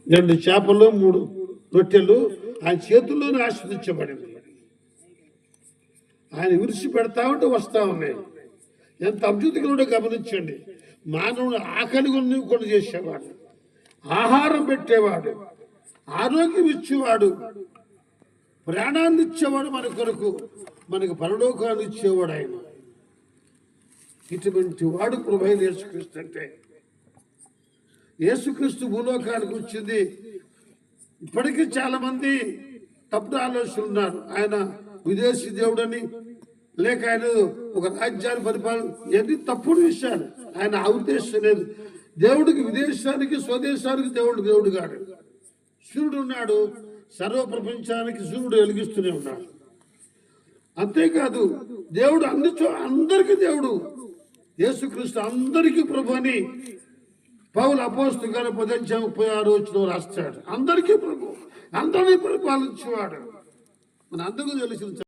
2 చేపలు 3 రొట్టెలు ఆయన చేతుల్లోనే ఆశీర్వదించబడింది. ఆయన విరిచి పెడతా ఉంటే వస్తా ఉన్నాయి. ఎంత అద్భుతంగా గమనించండి. మానవుడు ఆకలి కొన్ని చేసేవాడు, ఆహారం పెట్టేవాడు, ఆరోగ్యం ఇచ్చేవాడు, ప్రాణాన్ని ఇచ్చేవాడు, మన కొరకు మనకు పరలోకాన్ని ఇచ్చేవాడు ఆయన. ఇటువంటి వాడు ప్రభువైన యేసుక్రీస్తు అంటే. యేసుక్రీస్తు భూలోకానికి వచ్చింది. ఇప్పటికీ చాలా మంది తప్పుడు ఆలోచనలు ఉన్నారు. ఆయన విదేశీ దేవుడని, లేక ఆయన ఒక రాజ్యాన్ని పరిపాలన, ఇవన్నీ తప్పుడు విషయాలు. ఆయన ఆ ఉద్దేశం లేదు. దేవుడికి విదేశానికి స్వదేశానికి దేవుడు కాడు. సూర్యుడు ఉన్నాడు, సర్వ ప్రపంచానికి సూర్యుడు వెలిగిస్తూనే ఉన్నాడు. అంతేకాదు దేవుడు అందరికీ దేవుడు. యేసుక్రీస్తు అందరికీ ప్రభు అని పౌలు అపోస్తలుల గారు 10:36 రాస్తాడు. అందరికీ ప్రభు, అందరినీ పరిపాలించేవాడు. మన అందరికీ తెలిసిన